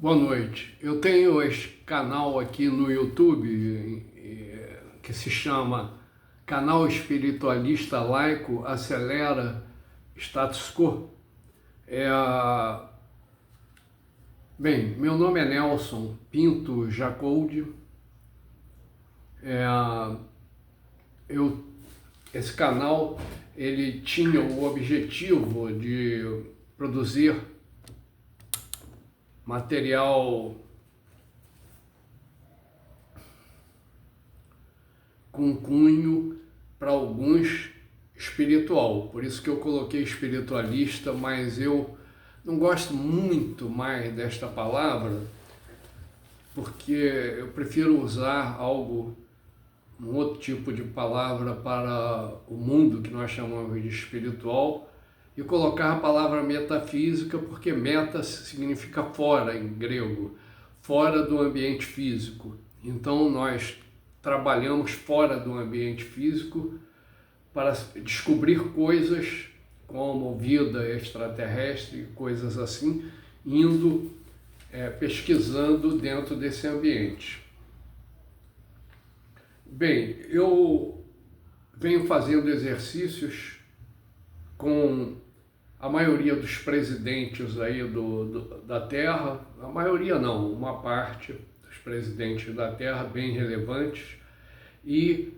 Boa noite. Eu tenho esse canal aqui no YouTube que se chama Canal Espiritualista Laico Acelera Status Quo. Bem, meu nome é Nelson Pinto Jacoldi. Esse canal ele tinha o objetivo de produzir material com cunho para alguns espiritual. Por isso que eu coloquei espiritualista, mas eu não gosto muito mais desta palavra, porque eu prefiro usar um outro tipo de palavra para o mundo que nós chamamos de espiritual, e colocar a palavra metafísica, porque meta significa fora em grego, fora do ambiente físico. Então nós trabalhamos fora do ambiente físico para descobrir coisas como vida extraterrestre, coisas assim, pesquisando dentro desse ambiente. Bem, eu venho fazendo exercícios com a maioria dos presidentes aí da Terra, a maioria não, uma parte dos presidentes da Terra bem relevantes, e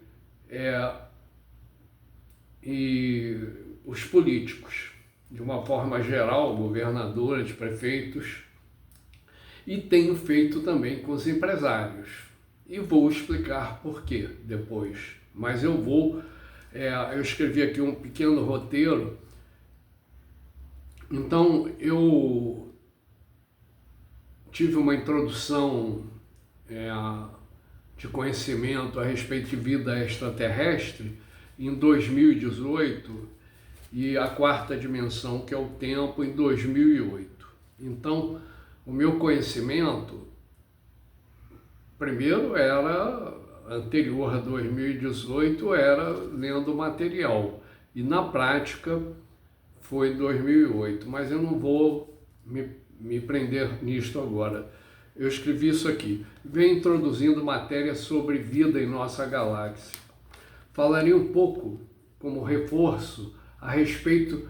os políticos, de uma forma geral, governadores, prefeitos, e tenho feito também com os empresários. E vou explicar por quê depois, mas eu escrevi aqui um pequeno roteiro. Então eu tive uma introdução de conhecimento a respeito de vida extraterrestre em 2018 e a quarta dimensão, que é o tempo, em 2008. Então o meu conhecimento primeiro era anterior a 2018, era lendo material, e na prática foi 2008, mas eu não vou me prender nisto agora. Eu escrevi isso aqui: venho introduzindo matéria sobre vida em nossa galáxia. Falarei um pouco, como reforço, a respeito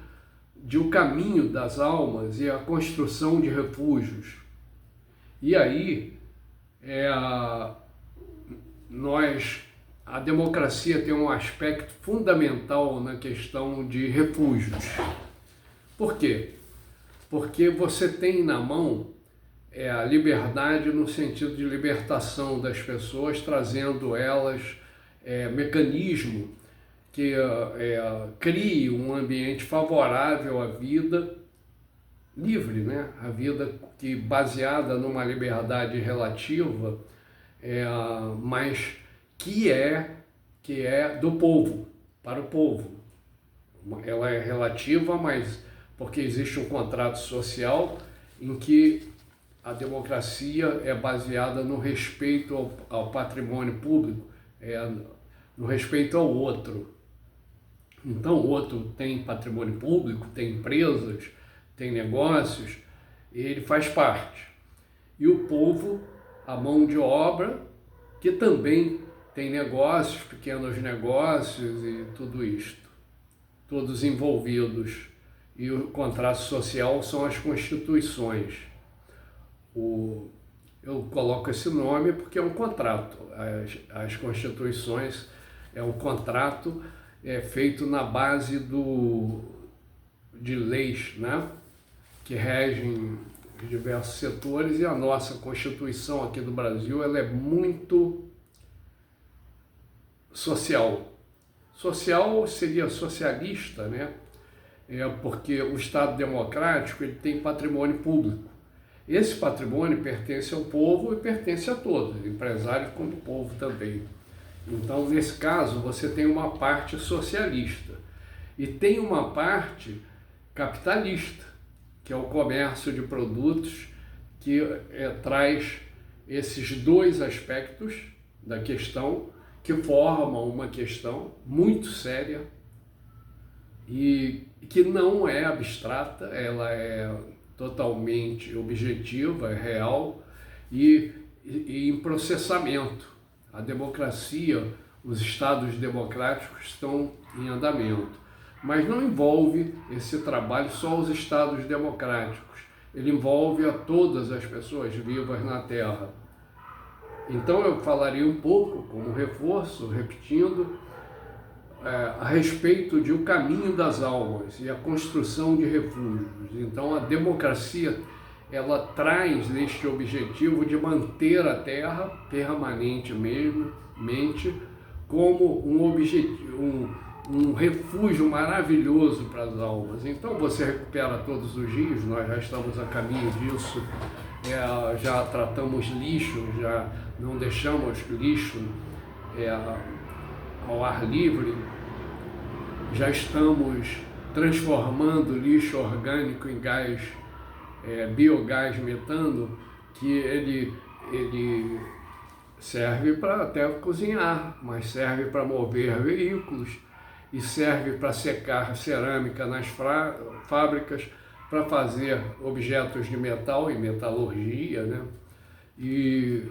de o caminho das almas e a construção de refúgios. E aí, a democracia tem um aspecto fundamental na questão de refúgios. Por quê? Porque você tem na mão a liberdade no sentido de libertação das pessoas, trazendo elas mecanismo que crie um ambiente favorável à vida livre, né? A vida que baseada numa liberdade relativa, mas que é do povo, para o povo. Ela é relativa, mas porque existe um contrato social em que a democracia é baseada no respeito ao patrimônio público, no respeito ao outro. Então o outro tem patrimônio público, tem empresas, tem negócios, e ele faz parte. E o povo, a mão de obra, que também tem negócios, pequenos negócios e tudo isto, todos envolvidos. E o contrato social são as constituições. Eu coloco esse nome porque é um contrato. As constituições é um contrato feito na base de leis, né, que regem diversos setores, e a nossa Constituição aqui do Brasil ela é muito social. Social seria socialista, né? Porque o Estado democrático ele tem patrimônio público. Esse patrimônio pertence ao povo e pertence a todos, empresários como o povo também. Então, nesse caso, você tem uma parte socialista e tem uma parte capitalista, que é o comércio de produtos, que traz esses dois aspectos da questão, que formam uma questão muito séria e que não é abstrata, ela é totalmente objetiva, é real e em processamento. A democracia, os estados democráticos estão em andamento, mas não envolve esse trabalho só os estados democráticos, ele envolve a todas as pessoas vivas na Terra. Então eu falaria um pouco, como reforço, repetindo, a respeito de o caminho das almas e a construção de refúgios. Então a democracia, ela traz este objetivo de manter a Terra permanentemente como um refúgio maravilhoso para as almas. Então você recupera todos os dias, nós já estamos a caminho disso, já tratamos lixo, já não deixamos lixo ao ar livre, já estamos transformando lixo orgânico em gás, biogás metano, que ele serve para até cozinhar, mas serve para mover veículos e serve para secar cerâmica nas fábricas, para fazer objetos de metal e metalurgia, né? E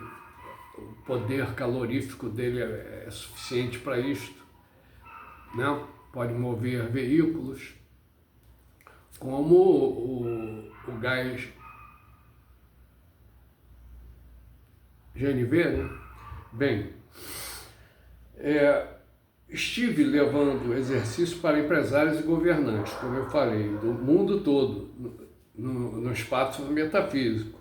o poder calorífico dele é suficiente para isto, né? Pode mover veículos, como o gás GNV, né? Bem, estive levando exercício para empresários e governantes, como eu falei, do mundo todo, no espaço metafísico.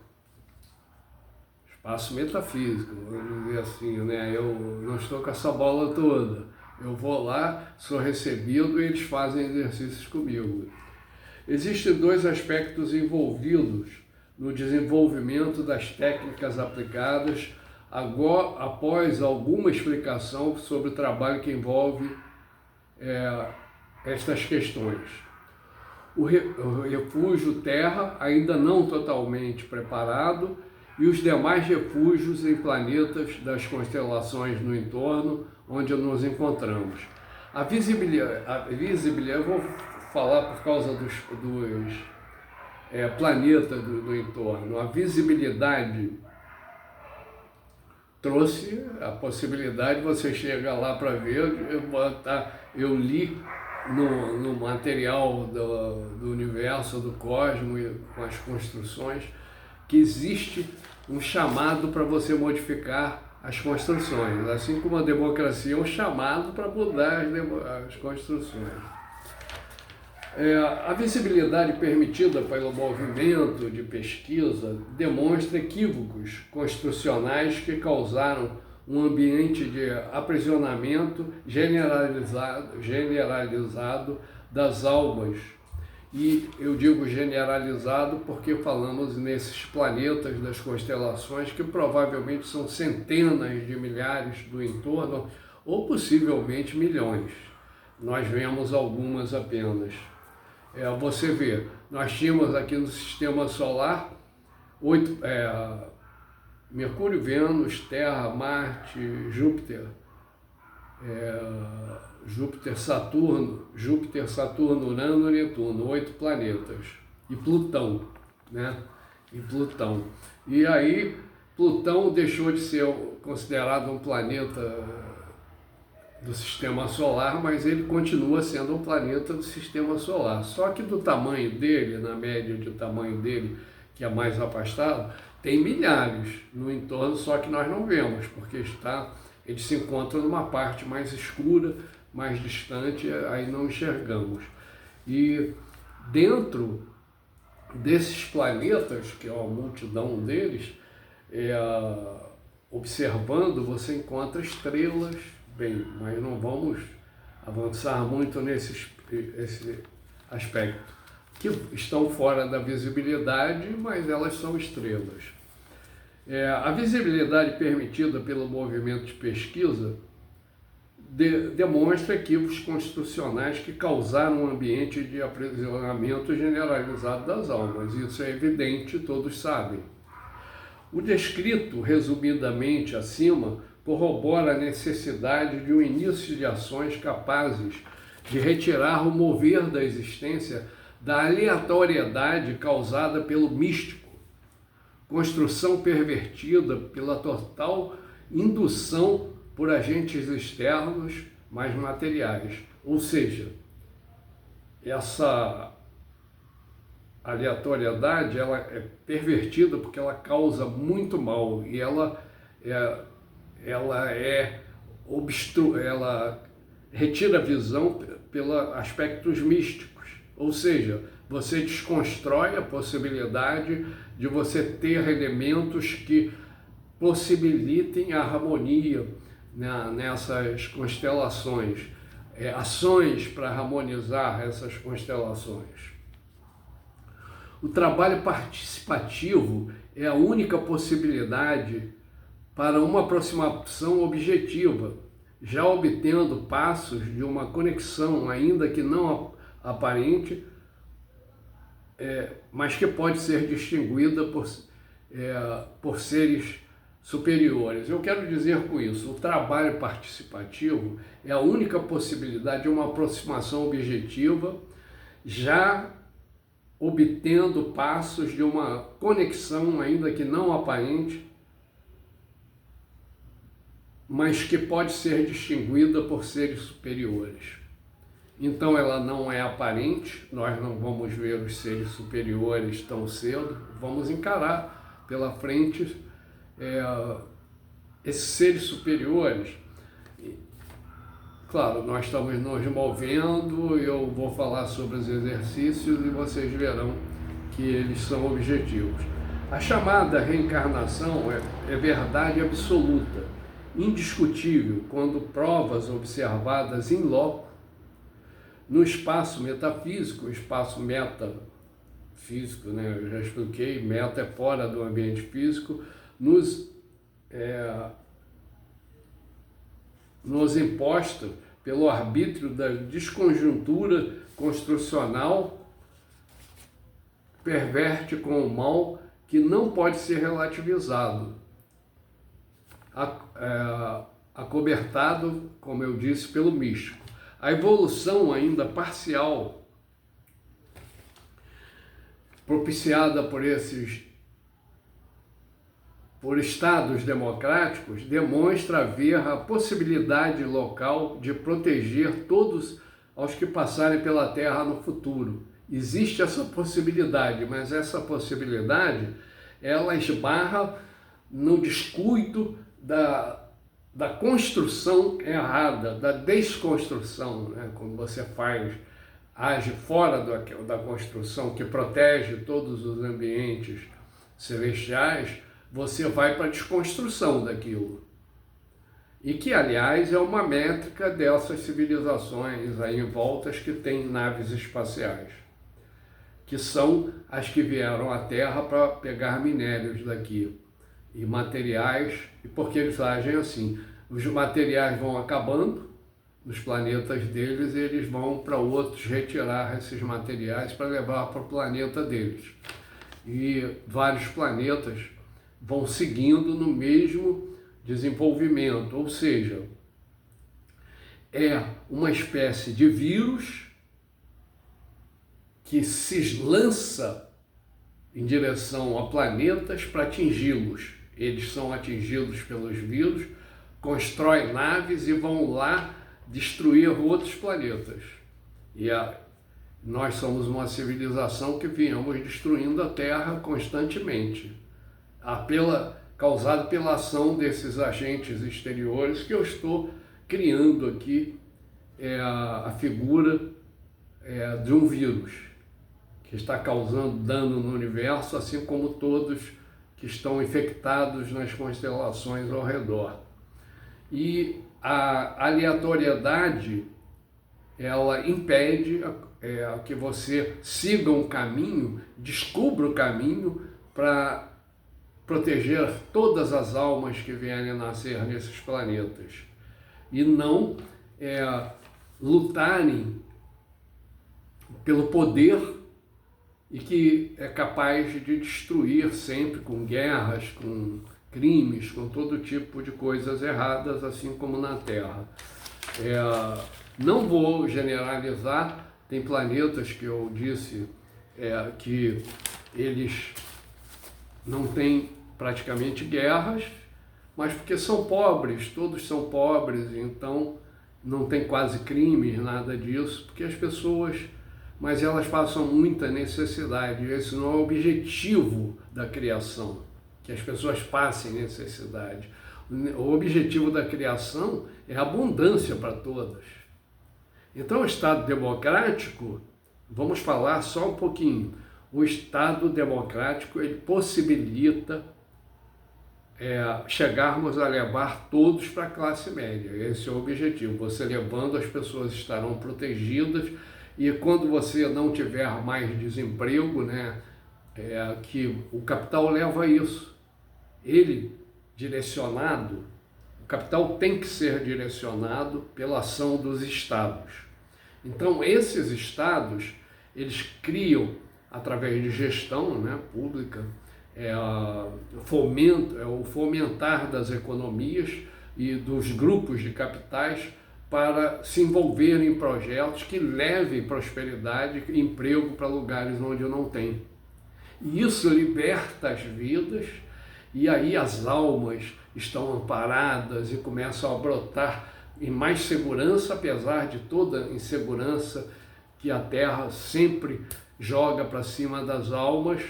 Espaço metafísico, vamos dizer assim, né? Eu não estou com essa bola toda. Eu vou lá, sou recebido e eles fazem exercícios comigo. Existem dois aspectos envolvidos no desenvolvimento das técnicas aplicadas após alguma explicação sobre o trabalho que envolve estas questões. O refúgio terra ainda não totalmente preparado e os demais refúgios em planetas das constelações no entorno onde nos encontramos. A visibilidade, eu vou falar por causa dos planetas do entorno. A visibilidade trouxe a possibilidade, você chega lá para ver, eu li no material do universo, do cosmos, com as construções, que existe um chamado para você modificar as construções, assim como a democracia é um chamado para mudar as construções. A visibilidade permitida pelo movimento de pesquisa demonstra equívocos construcionais que causaram um ambiente de aprisionamento generalizado das almas. E eu digo generalizado porque falamos nesses planetas das constelações que provavelmente são centenas de milhares do entorno ou possivelmente milhões. Nós vemos algumas apenas. Você vê, nós tínhamos aqui no sistema solar Mercúrio, Vênus, Terra, Marte, Júpiter, Saturno, Urano, Netuno, 8 planetas, e Plutão, né? E aí, Plutão deixou de ser considerado um planeta do sistema solar, mas ele continua sendo um planeta do sistema solar. Só que do tamanho dele, na média de tamanho dele, que é mais afastado, tem milhares no entorno, só que nós não vemos, porque ele se encontra numa parte mais escura, mais distante, aí não enxergamos. E dentro desses planetas, que é uma multidão deles, observando, você encontra estrelas, bem, mas não vamos avançar muito nesse aspecto, que estão fora da visibilidade, mas elas são estrelas. A visibilidade permitida pelo movimento de pesquisa demonstra equívocos constitucionais que causaram um ambiente de aprisionamento generalizado das almas. Isso é evidente, todos sabem. O descrito, resumidamente acima, corrobora a necessidade de um início de ações capazes de retirar o mover da existência da aleatoriedade causada pelo místico, construção pervertida pela total indução por agentes externos mais materiais. Ou seja, essa aleatoriedade ela é pervertida porque ela causa muito mal e ela retira a visão pelos aspectos místicos. Ou seja, você desconstrói a possibilidade de você ter elementos que possibilitem a harmonia, né, nessas constelações, ações para harmonizar essas constelações. O trabalho participativo é a única possibilidade para uma aproximação objetiva, já obtendo passos de uma conexão, ainda que não aparente, mas que pode ser distinguida por seres superiores. Eu quero dizer com isso, o trabalho participativo é a única possibilidade de uma aproximação objetiva, já obtendo passos de uma conexão, ainda que não aparente, mas que pode ser distinguida por seres superiores. Então ela não é aparente, nós não vamos ver os seres superiores tão cedo, vamos encarar pela frente esses seres superiores. Claro, nós estamos nos movendo, eu vou falar sobre os exercícios e vocês verão que eles são objetivos. A chamada reencarnação é verdade absoluta, indiscutível, quando provas observadas in loco, no espaço metafísico, espaço metafísico, né? Eu já expliquei, meta é fora do ambiente físico, nos imposta pelo arbítrio da desconjuntura construcional, perverte com o mal que não pode ser relativizado, acobertado, como eu disse, pelo místico. A evolução ainda parcial, propiciada por estados democráticos, demonstra haver a possibilidade local de proteger todos aos que passarem pela Terra no futuro. Existe essa possibilidade, mas essa possibilidade, ela esbarra no descuido da construção errada, da desconstrução, né? Quando você age fora da construção que protege todos os ambientes celestiais, você vai para a desconstrução daquilo. E que, aliás, é uma métrica dessas civilizações aí em voltas que têm naves espaciais, que são as que vieram à Terra para pegar minérios daqui e materiais. E porque eles agem assim? Os materiais vão acabando nos planetas deles e eles vão para outros retirar esses materiais para levar para o planeta deles. E vários planetas vão seguindo no mesmo desenvolvimento, ou seja, é uma espécie de vírus que se lança em direção a planetas para atingi-los. Eles são atingidos pelos vírus, constroem naves e vão lá destruir outros planetas. E nós somos uma civilização que viemos destruindo a Terra constantemente, causado pela ação desses agentes exteriores que eu estou criando aqui, a figura de um vírus que está causando dano no universo, assim como todos que estão infectados nas constelações ao redor. E a aleatoriedade, ela impede que você siga um caminho, descubra o caminho para proteger todas as almas que vierem a nascer nesses planetas e não lutarem pelo poder e que é capaz de destruir sempre com guerras, com crimes, com todo tipo de coisas erradas, assim como na Terra. Não vou generalizar, Tem planetas que eu disse que eles não têm praticamente guerras, mas porque são pobres, todos são pobres, então não tem quase crimes, nada disso, porque as pessoas, mas elas passam muita necessidade. Esse não é o objetivo da criação, que as pessoas passem necessidade. O objetivo da criação é a abundância para todas. Então, o Estado democrático, vamos falar só um pouquinho. O Estado democrático, ele possibilita chegarmos a levar todos para a classe média. Esse é o objetivo. Você levando, as pessoas estarão protegidas, e quando você não tiver mais desemprego, né, que o capital leva a isso. Ele direcionado, o capital tem que ser direcionado pela ação dos estados. Então, esses estados, eles criam, através de gestão, né, pública, o fomentar das economias e dos grupos de capitais para se envolverem em projetos que levem prosperidade e emprego para lugares onde não tem. E isso liberta as vidas, e aí as almas estão amparadas e começam a brotar em mais segurança, apesar de toda insegurança que a Terra sempre joga para cima das almas,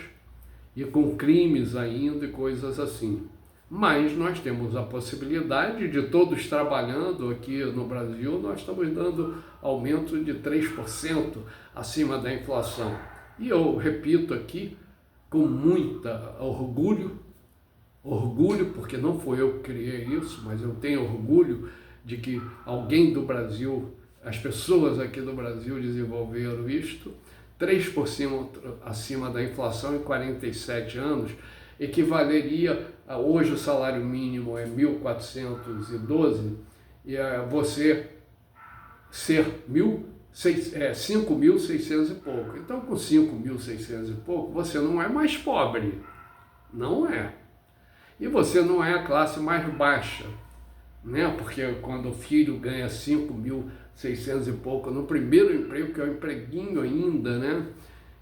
e com crimes ainda e coisas assim. Mas nós temos a possibilidade de todos trabalhando aqui no Brasil, nós estamos dando aumento de 3% acima da inflação. E eu repito aqui, com muita orgulho, porque não foi eu que criei isso, mas eu tenho orgulho de que alguém do Brasil, as pessoas aqui do Brasil desenvolveram isto, 3% acima da inflação em 47 anos, equivaleria a, hoje o salário mínimo é 1.412, e você ser 5.600 e pouco. Então, com 5.600 e pouco, você não é mais pobre, não é. E você não é a classe mais baixa, né? Porque quando o filho ganha 5.600 e pouco no primeiro emprego, que é um empreguinho ainda, né?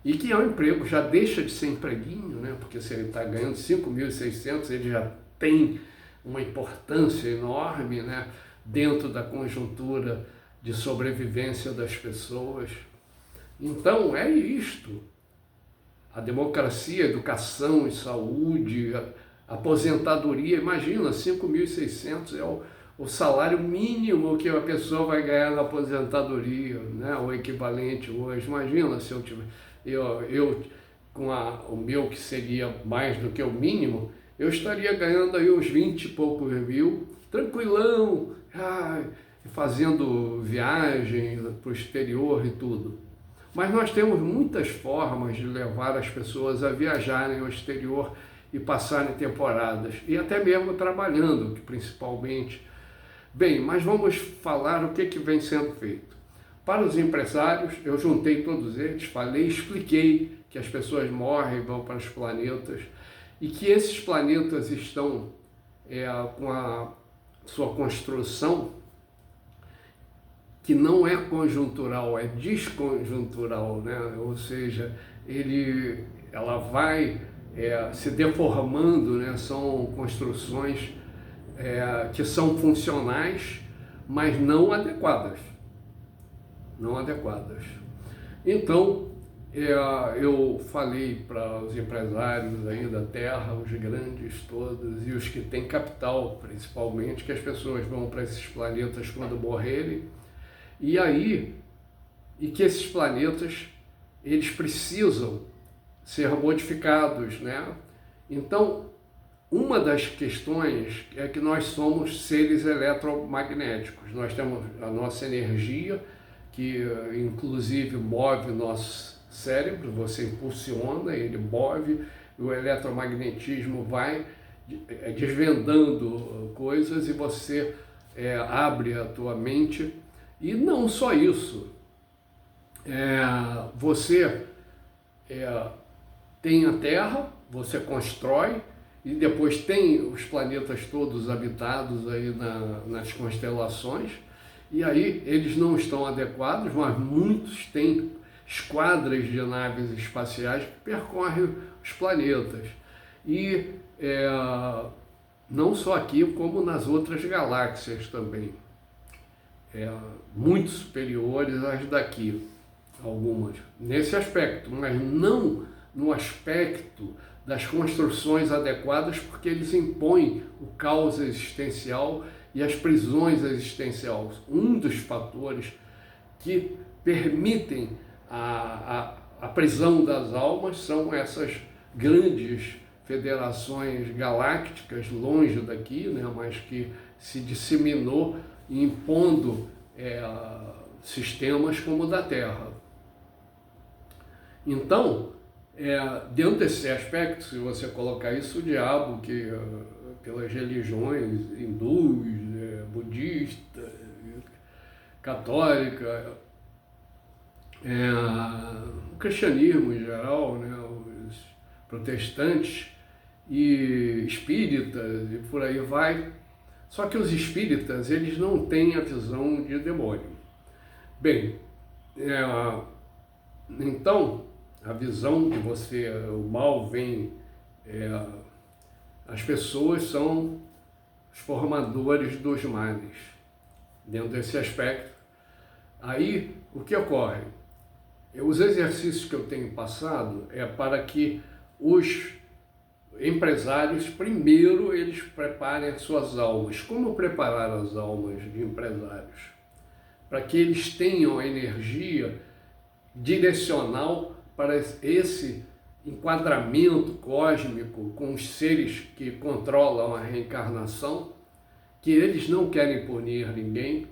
E que é um emprego, já deixa de ser empreguinho, né? Porque se ele está ganhando 5.600, ele já tem uma importância enorme, né? Dentro da conjuntura de sobrevivência das pessoas. Então, é isto. A democracia, educação e saúde, aposentadoria, imagina, 5.600 é o salário mínimo que a pessoa vai ganhar na aposentadoria, né? O equivalente hoje. Imagina se eu tiver, eu com o meu, que seria mais do que o mínimo, eu estaria ganhando aí uns 20 e poucos mil, tranquilão, fazendo viagem para o exterior e tudo. Mas nós temos muitas formas de levar as pessoas a viajarem ao exterior e passarem temporadas, e até mesmo trabalhando, principalmente. Bem, mas vamos falar o que vem sendo feito. Para os empresários, eu juntei todos eles, falei, expliquei que as pessoas morrem e vão para os planetas, e que esses planetas estão com a sua construção, que não é conjuntural, é desconjuntural, né? Ou seja, ela vai se deformando, né? São construções que são funcionais, mas não adequadas. Não adequadas. Então, eu falei para os empresários aí da Terra, os grandes todos, e os que têm capital, principalmente, que as pessoas vão para esses planetas quando morrerem, e que esses planetas, eles precisam ser modificados, né? Então, uma das questões é que nós somos seres eletromagnéticos. Nós temos a nossa energia, que inclusive move o nosso cérebro, você impulsiona, ele move, o eletromagnetismo vai desvendando coisas e você abre a tua mente. E não só isso, você tem a Terra, você constrói, e depois tem os planetas todos habitados aí nas constelações, e aí eles não estão adequados, mas muitos têm esquadras de naves espaciais que percorrem os planetas. E não só aqui, como nas outras galáxias também. Muito superiores às daqui, algumas, nesse aspecto, mas não no aspecto das construções adequadas, porque eles impõem o caos existencial e as prisões existenciais. Um dos fatores que permitem a prisão das almas são essas grandes federações galácticas, longe daqui, né, mas que se disseminou impondo sistemas como o da Terra. Então, dentro desse aspecto, se você colocar isso, o diabo, que pelas religiões hindus, budista, católica, o cristianismo em geral, né, os protestantes e espíritas e por aí vai. Só que os espíritas, eles não têm a visão de demônio. Bem, então, a visão de você, o mal vem, as pessoas são os formadores dos males. Dentro desse aspecto, aí o que ocorre? Os exercícios que eu tenho passado é para que os empresários, primeiro, eles preparem as suas almas. Como preparar as almas de empresários? Para que eles tenham a energia direcional para esse enquadramento cósmico com os seres que controlam a reencarnação, que eles não querem punir ninguém,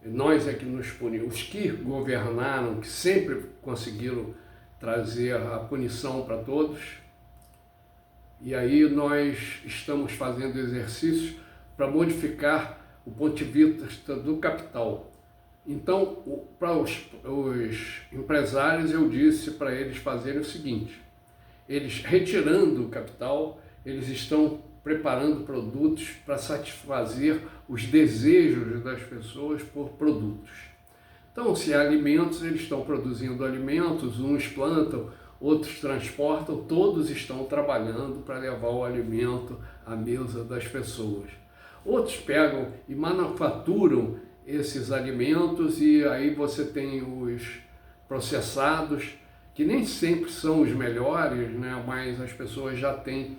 nós é que nos punimos. Os que governaram, que sempre conseguiram trazer a punição para todos. E aí nós estamos fazendo exercícios para modificar o ponto de vista do capital. Então, para os empresários, eu disse para eles fazerem o seguinte: eles retirando o capital, eles estão preparando produtos para satisfazer os desejos das pessoas por produtos. Então, se há alimentos, eles estão produzindo alimentos, uns plantam, outros transportam, todos estão trabalhando para levar o alimento à mesa das pessoas. Outros pegam e manufaturam esses alimentos e aí você tem os processados, que nem sempre são os melhores, né? Mas as pessoas já têm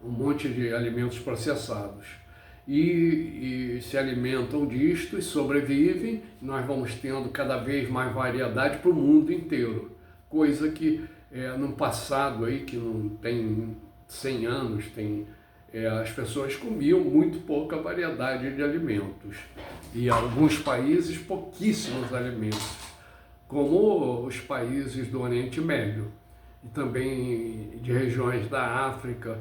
um monte de alimentos processados e se alimentam disto e sobrevivem. Nós vamos tendo cada vez mais variedade para o mundo inteiro, coisa que no passado aí, que não tem 100 anos, as pessoas comiam muito pouca variedade de alimentos e alguns países pouquíssimos alimentos, como os países do Oriente Médio e também de regiões da África,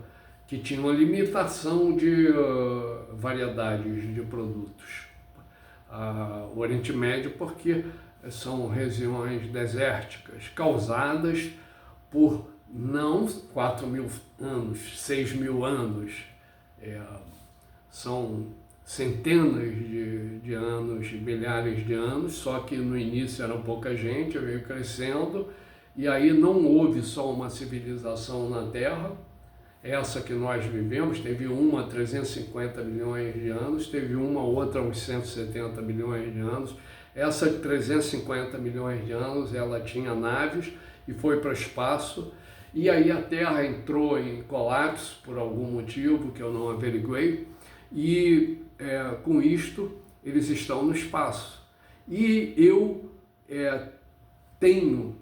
que tinham limitação de variedades de produtos. O Oriente Médio, porque são regiões desérticas, causadas por não 4.000 anos, 6.000 anos, são centenas de anos, milhares de anos, só que no início era pouca gente, veio crescendo, e aí não houve só uma civilização na Terra, essa que nós vivemos, teve uma há 350 milhões de anos, teve uma outra há uns 170 milhões de anos. Essa de 350 milhões de anos, ela tinha naves e foi para o espaço, e aí a Terra entrou em colapso por algum motivo que eu não averiguei, e com isto eles estão no espaço. E eu tenho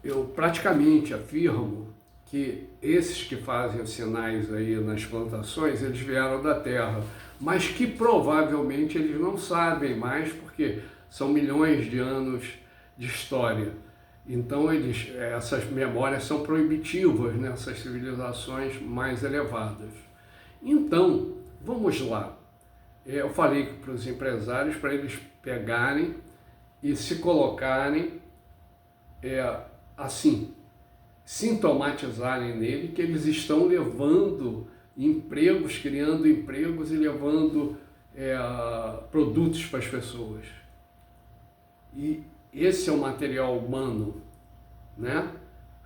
eu praticamente afirmo que esses que fazem os sinais aí nas plantações, eles vieram da Terra, mas que provavelmente eles não sabem mais, porque são milhões de anos de história. Então essas memórias são proibitivas nessas civilizações mais elevadas. Então, vamos lá. Eu falei para os empresários para eles pegarem e se colocarem assim, sintomatizarem nele que eles estão levando empregos, criando empregos e levando produtos para as pessoas. E esse é o material humano, né?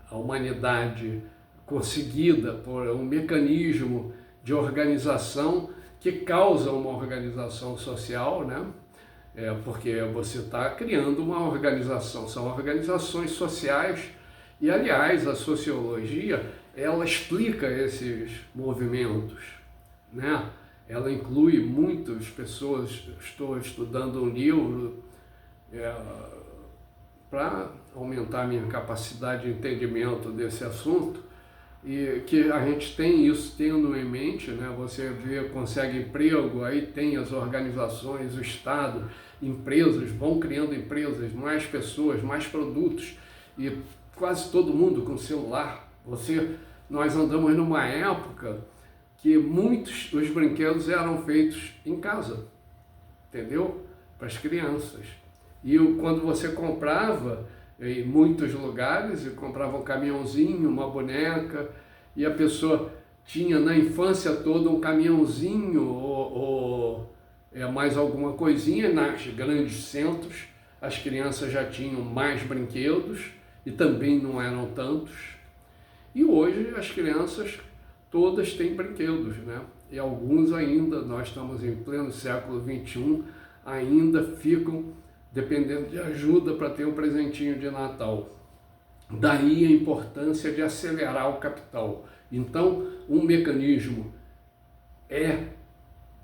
A humanidade conseguida por um mecanismo de organização que causa uma organização social, né? Porque você está criando uma organização, são organizações sociais e, aliás, a sociologia, ela explica esses movimentos, né? Ela inclui muitas pessoas, estou estudando um livro para aumentar a minha capacidade de entendimento desse assunto, e que a gente tem isso tendo em mente, né? Você vê, consegue emprego, aí tem as organizações, o Estado, empresas, vão criando empresas, mais pessoas, mais produtos, e quase todo mundo com celular. Nós andamos numa época que muitos dos brinquedos eram feitos em casa, entendeu? Para as crianças. E quando você comprava em muitos lugares, e comprava um caminhãozinho, uma boneca, e a pessoa tinha na infância toda um caminhãozinho ou mais alguma coisinha. Nos grandes centros as crianças já tinham mais brinquedos e também não eram tantos. E hoje as crianças todas têm brinquedos, né? E alguns ainda, nós estamos em pleno século XXI, ainda ficam dependendo de ajuda para ter um presentinho de Natal. Daí a importância de acelerar o capital. Então, um mecanismo é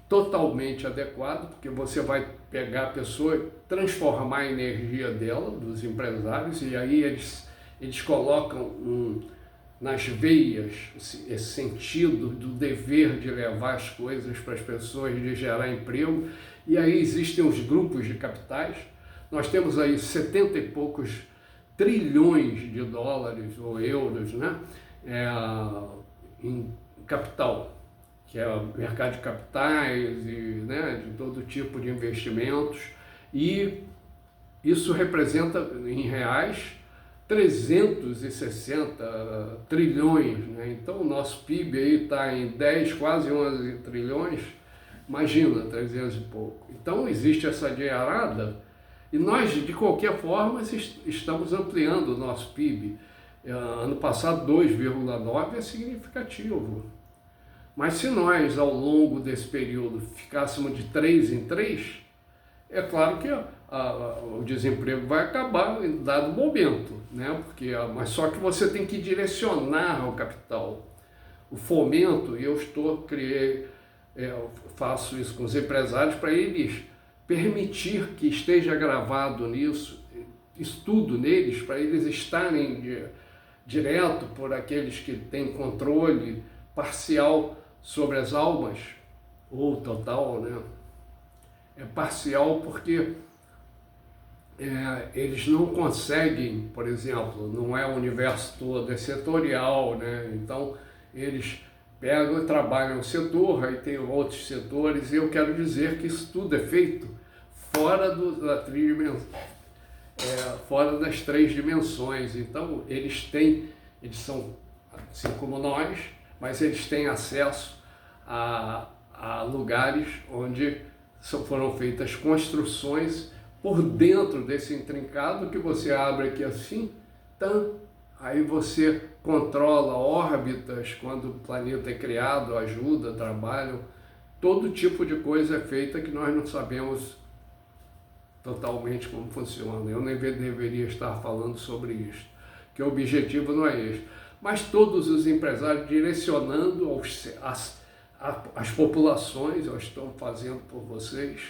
totalmente adequado, porque você vai pegar a pessoa e transformar a energia dela, dos empresários, e aí eles colocam nas veias esse sentido do dever de levar as coisas para as pessoas, de gerar emprego, e aí existem os grupos de capitais. Nós temos aí 70 e poucos trilhões de dólares ou euros, né? Em capital, que é o mercado de capitais e, né, de todo tipo de investimentos, e isso representa em reais 360 trilhões, né? Então o nosso PIB aí está em 10, quase 11 trilhões, imagina, 300 e pouco. Então existe essa dinheirada. E nós, de qualquer forma, estamos ampliando o nosso PIB. Ano passado, 2,9 é significativo. Mas se nós, ao longo desse período, ficássemos de 3 em 3, é claro que o desemprego vai acabar em dado momento, né? Mas só que você tem que direcionar o capital. O fomento, eu faço isso com os empresários para eles permitir que esteja gravado nisso, estudo neles, para eles estarem direto por aqueles que têm controle parcial sobre as almas, ou total, né? É parcial porque eles não conseguem, por exemplo, não é o universo todo, é setorial, né? Então eles pegam e trabalham um setor, aí tem outros setores, e eu quero dizer que isso tudo é feito fora fora das 3 dimensões. Então eles são assim como nós, mas eles têm acesso a lugares onde foram feitas construções por dentro desse intrincado, que você abre aqui assim, aí você controla órbitas, quando o planeta é criado, ajuda, trabalham, todo tipo de coisa é feita que nós não sabemos totalmente como funciona. Eu nem deveria estar falando sobre isso, que o objetivo não é esse. Mas todos os empresários direcionando as populações, eu estou fazendo por vocês.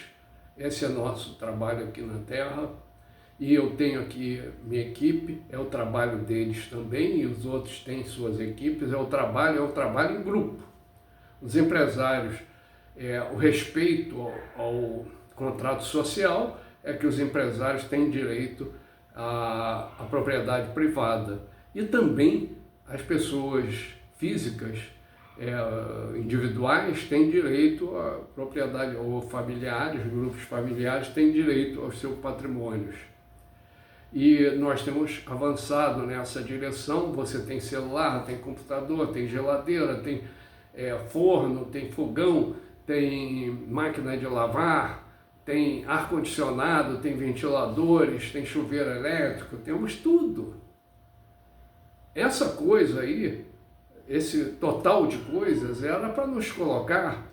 Esse é nosso trabalho aqui na Terra. E eu tenho aqui minha equipe, é o trabalho deles também, e os outros têm suas equipes, é o trabalho em grupo. Os empresários, o respeito ao contrato social é que os empresários têm direito à propriedade privada. E também as pessoas físicas, individuais, têm direito à propriedade, ou familiares, grupos familiares têm direito aos seus patrimônios. E nós temos avançado nessa direção. Você tem celular, tem computador, tem geladeira, tem forno, tem fogão, tem máquina de lavar, tem ar-condicionado, tem ventiladores, tem chuveiro elétrico, temos tudo. Essa coisa aí, esse total de coisas, era para nos colocar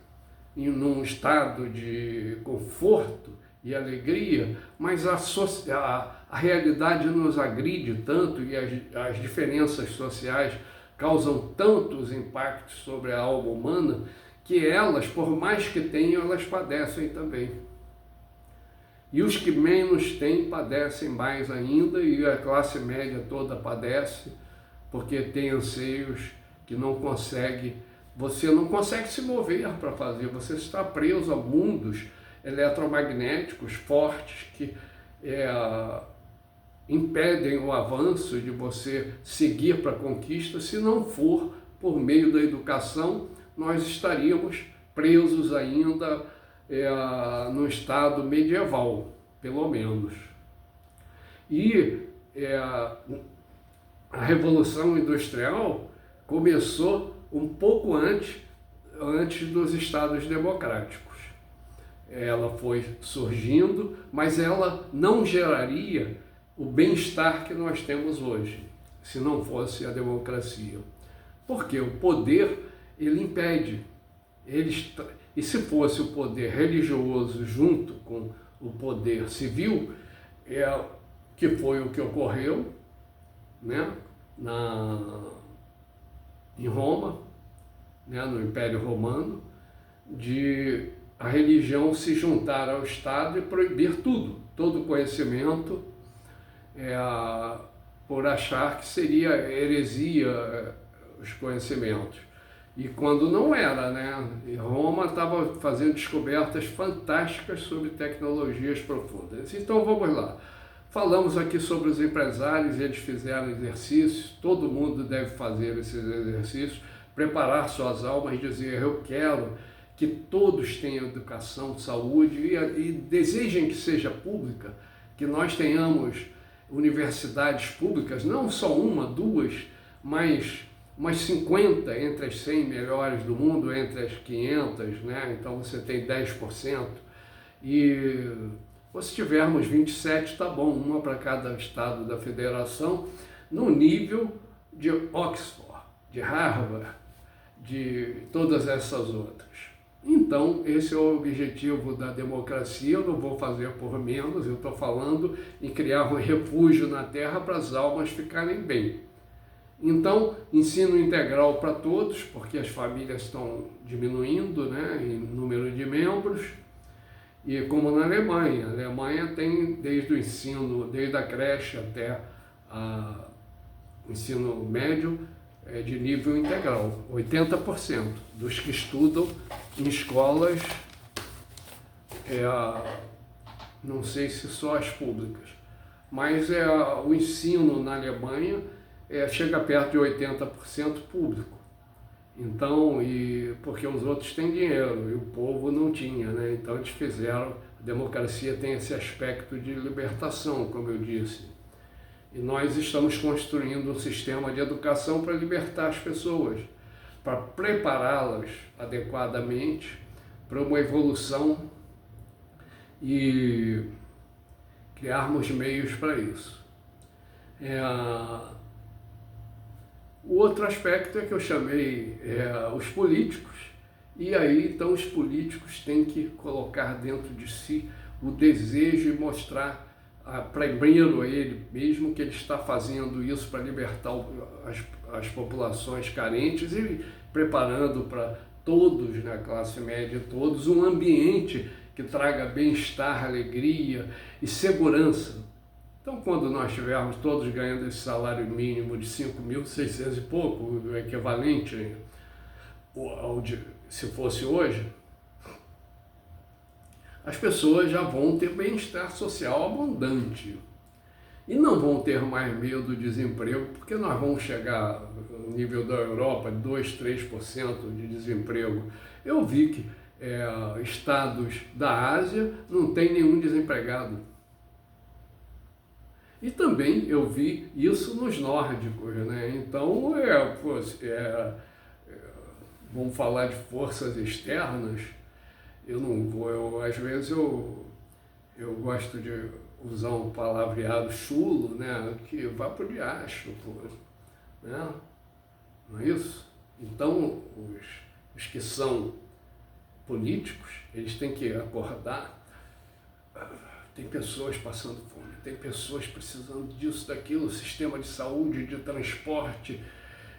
num estado de conforto e alegria, mas a realidade nos agride tanto e as diferenças sociais causam tantos impactos sobre a alma humana que elas, por mais que tenham, elas padecem também. E os que menos têm padecem mais ainda, e a classe média toda padece, porque tem anseios que não consegue, você não consegue se mover para fazer, você está preso a mundos eletromagnéticos fortes que impedem o avanço de você seguir para a conquista. Se não for por meio da educação, nós estaríamos presos ainda no estado medieval, pelo menos. E a Revolução Industrial começou um pouco antes dos estados democráticos. Ela foi surgindo, mas ela não geraria o bem-estar que nós temos hoje, se não fosse a democracia. Porque o poder, ele impede. E se fosse o poder religioso junto com o poder civil, que foi o que ocorreu, né, em Roma, né, no Império Romano, de a religião se juntar ao Estado e proibir tudo, todo conhecimento, por achar que seria heresia os conhecimentos. E quando não era, né? Roma estava fazendo descobertas fantásticas sobre tecnologias profundas. Então vamos lá. Falamos aqui sobre os empresários, eles fizeram exercícios, todo mundo deve fazer esses exercícios, preparar suas almas, dizer: eu quero que todos tenham educação, saúde e desejem que seja pública, que nós tenhamos universidades públicas, não só uma, duas, mas umas 50 entre as 100 melhores do mundo, entre as 500, né? Então você tem 10%. E se tivermos 27, tá bom, uma para cada estado da federação, no nível de Oxford, de Harvard, de todas essas outras. Então, esse é o objetivo da democracia. Eu não vou fazer por menos, eu estou falando em criar um refúgio na Terra para as almas ficarem bem. Então, ensino integral para todos, porque as famílias estão diminuindo, né, em número de membros, e como na Alemanha. A Alemanha tem desde o ensino, desde a creche até o ensino médio, de nível integral. 80% dos que estudam em escolas, não sei se só as públicas, mas o ensino na Alemanha chega perto de 80% público. Então, porque os outros têm dinheiro e o povo não tinha, né? Então eles fizeram, a democracia tem esse aspecto de libertação, como eu disse. E nós estamos construindo um sistema de educação para libertar as pessoas, para prepará-las adequadamente para uma evolução e criarmos meios para isso. O outro aspecto é que eu chamei os políticos, e aí então os políticos têm que colocar dentro de si o desejo e mostrar primeiro a ele mesmo que ele está fazendo isso para libertar as populações carentes e preparando para todos, na classe média, todos, um ambiente que traga bem-estar, alegria e segurança. Então, quando nós estivermos todos ganhando esse salário mínimo de 5.600 e pouco, o equivalente se fosse hoje, as pessoas já vão ter bem-estar social abundante e não vão ter mais medo do desemprego, porque nós vamos chegar no nível da Europa, 2, 3% de desemprego. Eu vi que estados da Ásia não tem nenhum desempregado. E também eu vi isso nos nórdicos, né? Então, vamos falar de forças externas, eu não vou, às vezes eu gosto de usar um palavreado chulo, né? Que vá pro diacho, pô, né? Não é isso? Então, os que são políticos, eles têm que acordar. Tem pessoas passando fome, tem pessoas precisando disso, daquilo, sistema de saúde, de transporte,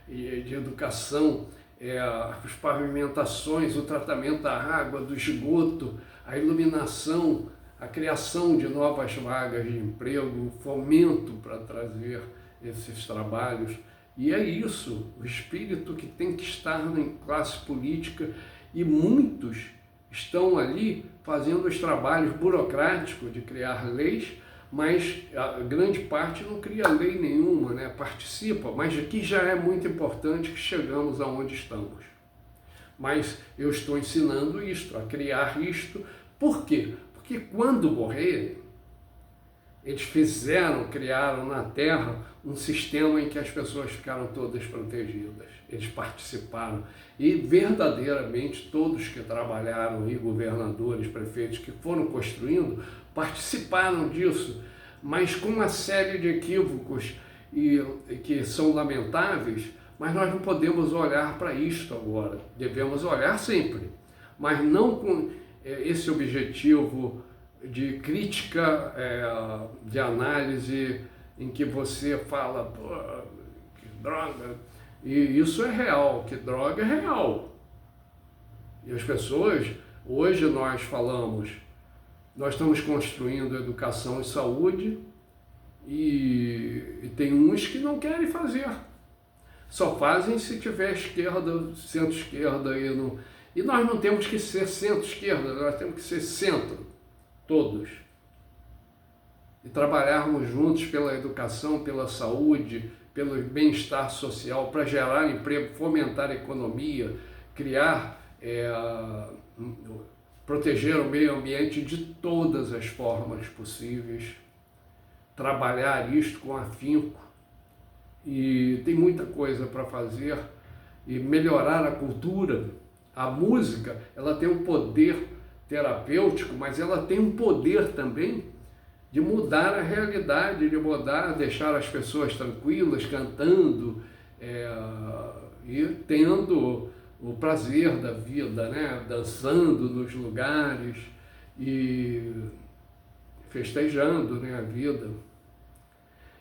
e de educação, as pavimentações, o tratamento da água, do esgoto, a iluminação, a criação de novas vagas de emprego, fomento para trazer esses trabalhos. E é isso, o espírito que tem que estar na classe política, e muitos estão ali fazendo os trabalhos burocráticos de criar leis, mas a grande parte não cria lei nenhuma, né? Participa, mas aqui já é muito importante que chegamos aonde estamos. Mas eu estou ensinando isto, a criar isto. Por quê? Porque quando morrerem, eles criaram na Terra um sistema em que as pessoas ficaram todas protegidas. Eles participaram. E verdadeiramente todos que trabalharam, e governadores, prefeitos que foram construindo, participaram disso, mas com uma série de equívocos e que são lamentáveis, mas nós não podemos olhar para isto agora. Devemos olhar sempre, mas não com esse objetivo de crítica, de análise, em que você fala, pô, que droga, e isso é real, que droga é real. E as pessoas, hoje nós falamos, nós estamos construindo educação e saúde, e tem uns que não querem fazer. Só fazem se tiver esquerda, centro-esquerda, e nós não temos que ser centro-esquerda, nós temos que ser centro, todos. E trabalharmos juntos pela educação, pela saúde, pelo bem-estar social, para gerar emprego, fomentar a economia, criar, proteger o meio ambiente de todas as formas possíveis, trabalhar isto com afinco. E tem muita coisa para fazer, e melhorar a cultura. A música, ela tem um poder terapêutico, mas ela tem um poder também de mudar a realidade, de mudar, deixar as pessoas tranquilas, cantando, e tendo o prazer da vida, né? Dançando nos lugares e festejando, né, a vida.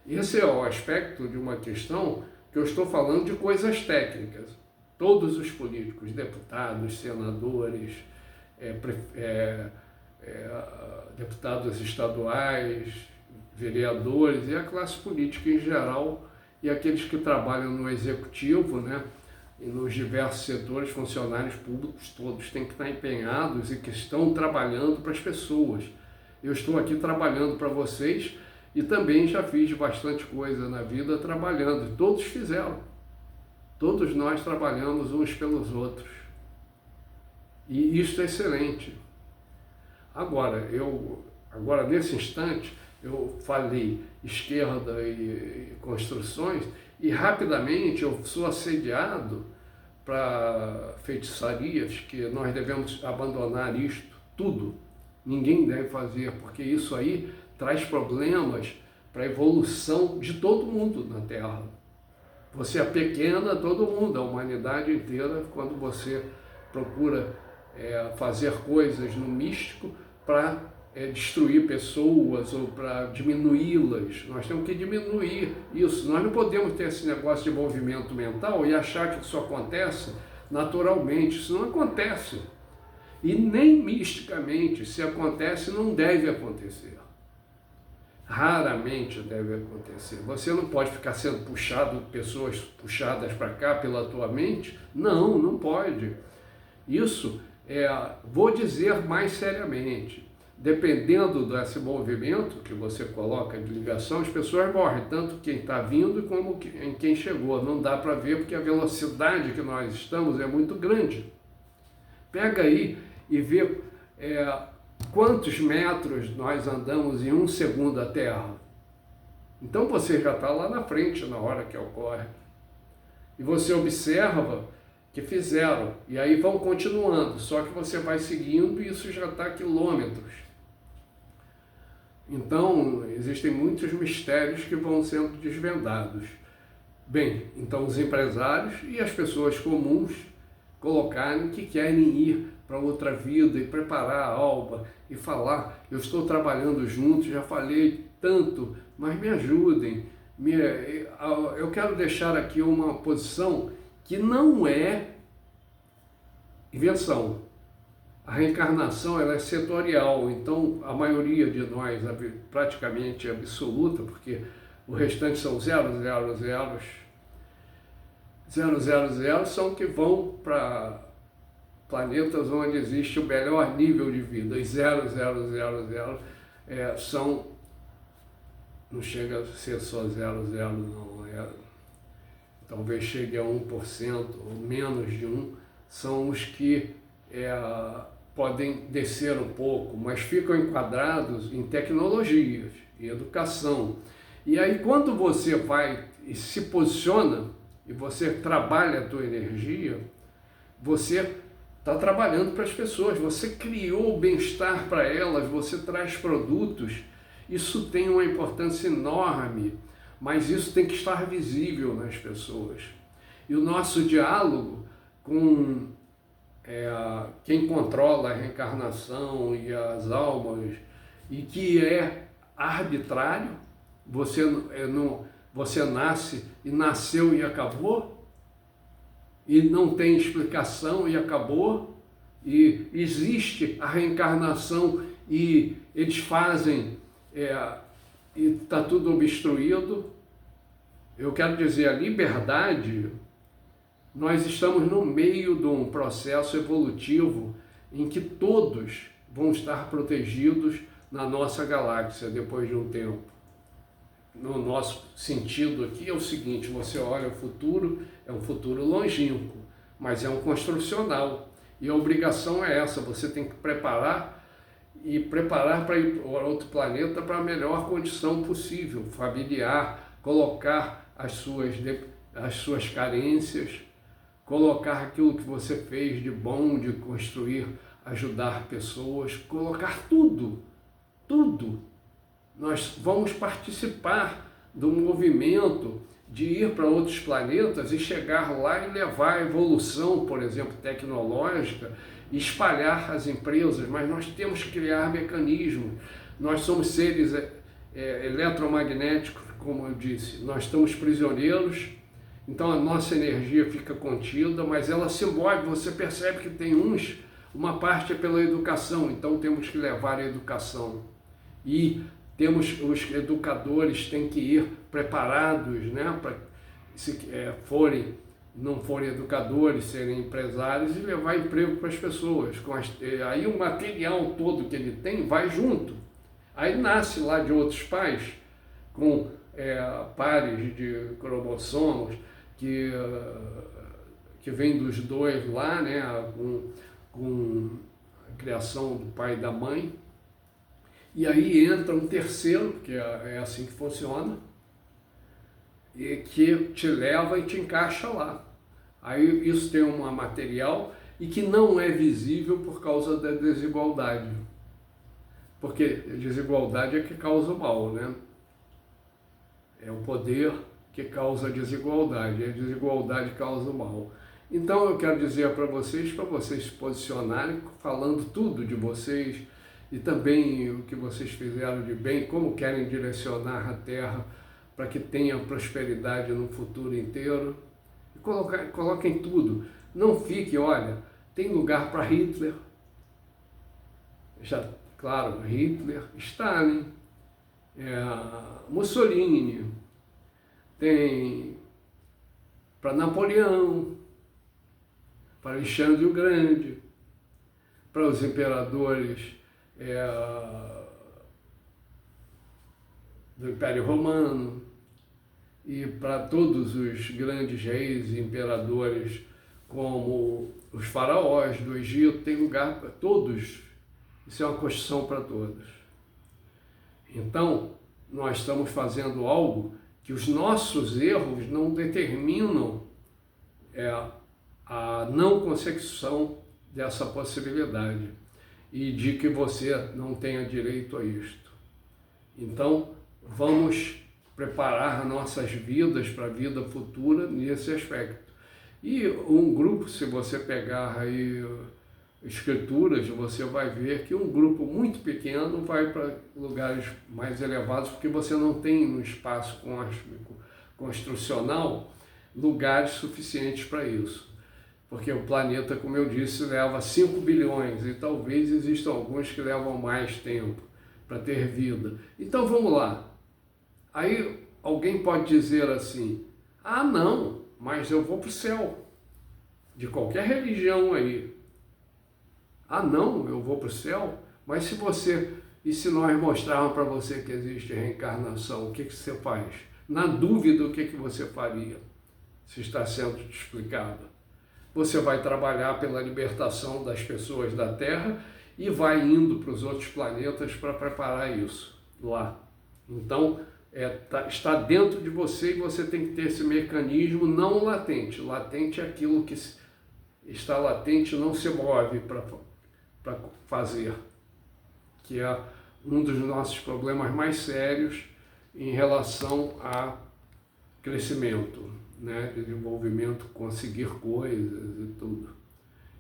Esse é o aspecto de uma questão que eu estou falando de coisas técnicas. Todos os políticos, deputados, senadores, deputados estaduais, vereadores e a classe política em geral, e aqueles que trabalham no executivo, né, e nos diversos setores, funcionários públicos, todos têm que estar empenhados e que estão trabalhando para as pessoas. Eu estou aqui trabalhando para vocês e também já fiz bastante coisa na vida trabalhando, todos fizeram. Todos nós trabalhamos uns pelos outros. E isso é excelente. Agora, nesse instante, eu falei esquerda e construções, e rapidamente eu sou assediado para feitiçarias, que nós devemos abandonar isto, tudo. Ninguém deve fazer, porque isso aí traz problemas para a evolução de todo mundo na Terra. Você é pequena, todo mundo, a humanidade inteira, quando você procura fazer coisas no místico para destruir pessoas ou para diminuí-las. Nós temos que diminuir isso. Nós não podemos ter esse negócio de movimento mental e achar que isso acontece naturalmente. Isso não acontece. E nem misticamente. Se acontece, não deve acontecer. Raramente deve acontecer. Você não pode ficar sendo puxado, pessoas puxadas para cá pela tua mente. Não, não pode. Isso, vou dizer mais seriamente, dependendo desse movimento que você coloca de ligação, as pessoas morrem, tanto quem está vindo como em quem chegou. Não dá para ver porque a velocidade que nós estamos é muito grande. Pega aí e vê quantos metros nós andamos em um segundo a Terra. Então você já está lá na frente na hora que ocorre. E você observa que fizeram, e aí vão continuando, só que você vai seguindo e isso já está a quilômetros. Então, existem muitos mistérios que vão sendo desvendados. Bem, então os empresários e as pessoas comuns colocarem que querem ir para outra vida e preparar a alma e falar, eu estou trabalhando junto, já falei tanto, mas me ajudem. Eu quero deixar aqui uma posição que não é invenção. A reencarnação ela é setorial, então a maioria de nós, praticamente absoluta, porque o restante são 000, 000 são que vão para planetas onde existe o melhor nível de vida. E 000 são, não chega a ser só 00, não, talvez chegue a 1% ou menos de 1%, são os que podem descer um pouco, mas ficam enquadrados em tecnologias e educação. E aí quando você vai e se posiciona, e você trabalha a tua energia, você está trabalhando para as pessoas, você criou o bem-estar para elas, você traz produtos, isso tem uma importância enorme, mas isso tem que estar visível nas pessoas. E o nosso diálogo com quem controla a reencarnação e as almas, e que é arbitrário, você nasce e nasceu e acabou, e não tem explicação e acabou, e existe a reencarnação e eles fazem, e está tudo obstruído. Eu quero dizer, a liberdade, nós estamos no meio de um processo evolutivo em que todos vão estar protegidos na nossa galáxia depois de um tempo. No nosso sentido aqui é o seguinte, você olha o futuro, é um futuro longínquo, mas é um construcional. E a obrigação é essa, você tem que preparar para ir para outro planeta para a melhor condição possível, familiar, colocar as suas carências, colocar aquilo que você fez de bom, de construir, ajudar pessoas, colocar tudo. Nós vamos participar do movimento de ir para outros planetas e chegar lá e levar a evolução, por exemplo, tecnológica, e espalhar as empresas, mas nós temos que criar mecanismos. Nós somos seres eletromagnéticos, como eu disse, nós estamos prisioneiros, então a nossa energia fica contida, mas ela se move, você percebe que tem uma parte é pela educação, então temos que levar a educação. E os educadores têm que ir preparados, né, para se não forem educadores, serem empresários e levar emprego para as pessoas. Aí o material todo que ele tem vai junto. Aí nasce lá de outros pais, com pares de cromossomos, que vem dos dois lá, né, com a criação do pai e da mãe. E aí entra um terceiro, que é assim que funciona, e que te leva e te encaixa lá. Aí isso tem um material e que não é visível por causa da desigualdade. Porque a desigualdade é que causa o mal, né? É o poder que causa a desigualdade causa o mal. Então eu quero dizer para vocês se posicionarem, falando tudo de vocês, e também o que vocês fizeram de bem, como querem direcionar a Terra para que tenha prosperidade no futuro inteiro. E coloquem tudo. Não fique, olha, tem lugar para Hitler, claro, Hitler, Stalin, Mussolini, tem para Napoleão, para Alexandre o Grande, para os imperadores do Império Romano, e para todos os grandes reis e imperadores, como os faraós do Egito, tem lugar para todos. Isso é uma construção para todos. Então, nós estamos fazendo algo que os nossos erros não determinam a não consecução dessa possibilidade e de que você não tenha direito a isto. Então, vamos preparar nossas vidas para a vida futura nesse aspecto. E um grupo, se você pegar aí escrituras, você vai ver que um grupo muito pequeno vai para lugares mais elevados, porque você não tem no espaço construcional lugares suficientes para isso. Porque o planeta, como eu disse, leva 5 bilhões e talvez existam alguns que levam mais tempo para ter vida. Então vamos lá. Aí alguém pode dizer assim, ah não, mas eu vou para o céu, de qualquer religião aí. Ah não, eu vou para o céu? Mas se nós mostrarmos para você que existe reencarnação, o que você faz? Na dúvida, o que você faria? Se está sendo explicado. Você vai trabalhar pela libertação das pessoas da Terra e vai indo para os outros planetas para preparar isso lá. Então, está dentro de você e você tem que ter esse mecanismo não latente. Latente é aquilo que está latente, não se move para fazer, que é um dos nossos problemas mais sérios em relação a crescimento, né, desenvolvimento, conseguir coisas e tudo.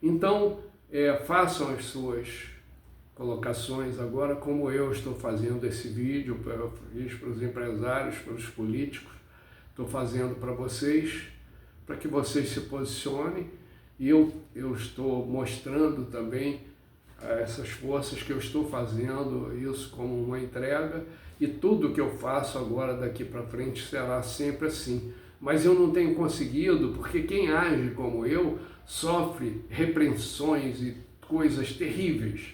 Então, façam as suas colocações agora, como eu estou fazendo esse vídeo, fiz para os empresários, para os políticos, estou fazendo para vocês, para que vocês se posicionem, e eu estou mostrando também essas forças que eu estou fazendo, isso como uma entrega, e tudo que eu faço agora daqui para frente será sempre assim. Mas eu não tenho conseguido, porque quem age como eu sofre repreensões e coisas terríveis,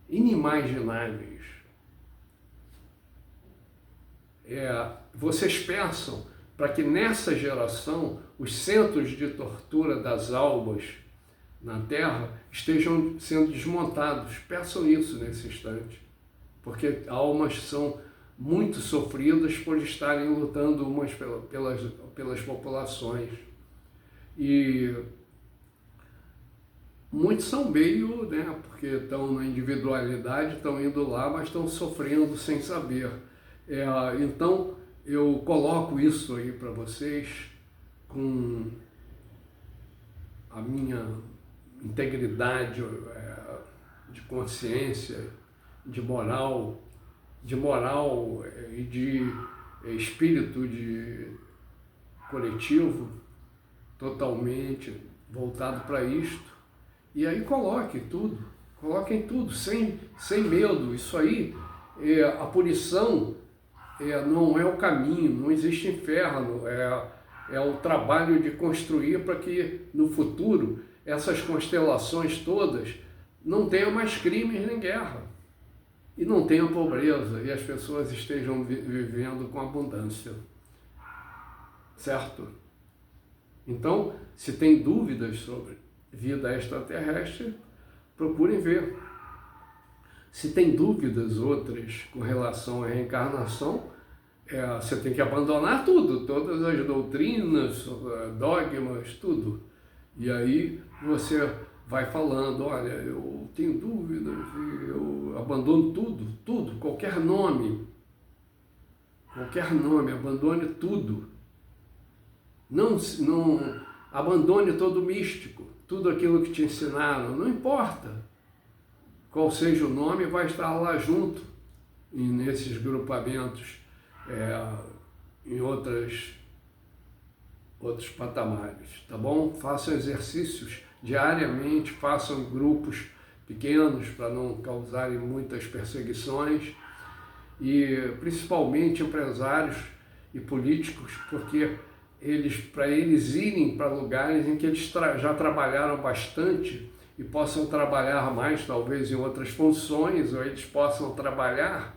inimagináveis. Vocês pensam para que nessa geração os centros de tortura das almas na Terra estejam sendo desmontados. Peçam isso nesse instante, porque almas são muito sofridas por estarem lutando umas pelas populações. E muitos são meio, né, porque estão na individualidade, estão indo lá, mas estão sofrendo sem saber. Então, eu coloco isso aí para vocês com a minha integridade de consciência, de moral e de espírito de coletivo, totalmente voltado para isto. E aí coloquem tudo, sem medo. Isso aí, a punição não é o caminho, não existe inferno, é o trabalho de construir para que no futuro essas constelações todas não tenham mais crimes nem guerra. E não tenha pobreza, e as pessoas estejam vivendo com abundância. Certo? Então, se tem dúvidas sobre vida extraterrestre, procurem ver. Se tem dúvidas outras com relação à reencarnação, você tem que abandonar tudo, todas as doutrinas, dogmas, tudo. E aí você vai falando, olha, eu tenho dúvidas, eu abandono tudo, qualquer nome, abandone tudo. Não abandone todo místico, tudo aquilo que te ensinaram, não importa qual seja o nome, vai estar lá junto, nesses grupamentos, em outros patamares, tá bom? Façam exercícios diariamente, façam grupos pequenos para não causarem muitas perseguições, e principalmente empresários e políticos, porque para eles irem para lugares em que eles já trabalharam bastante e possam trabalhar mais, talvez em outras funções, ou eles possam trabalhar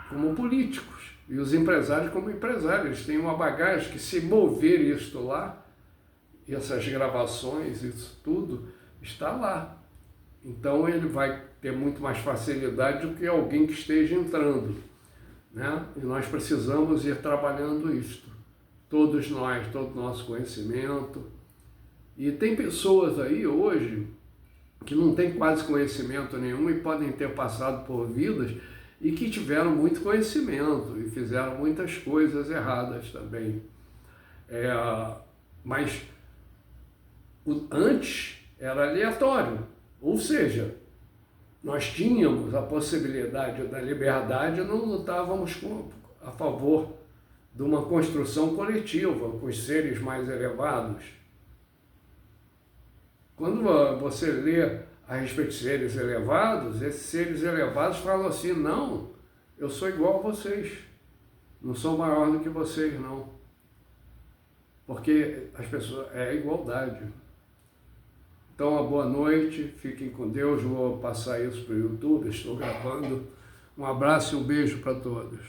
como políticos, e os empresários como empresários. Eles têm uma bagagem que, se mover isto lá, e essas gravações, isso tudo, está lá. Então ele vai ter muito mais facilidade do que alguém que esteja entrando, né? E nós precisamos ir trabalhando isto. Todos nós, todo o nosso conhecimento, E tem pessoas aí hoje que não têm quase conhecimento nenhum e podem ter passado por vidas e que tiveram muito conhecimento e fizeram muitas coisas erradas também. Mas antes era aleatório, ou seja, nós tínhamos a possibilidade da liberdade e não lutávamos a favor de uma construção coletiva com os seres mais elevados. Quando você lê a respeito de seres elevados, esses seres elevados falam assim: não, eu sou igual a vocês, não sou maior do que vocês, não. Porque as pessoas, é a igualdade. Então, uma boa noite, fiquem com Deus, vou passar isso para o YouTube, estou gravando. Um abraço e um beijo para todos.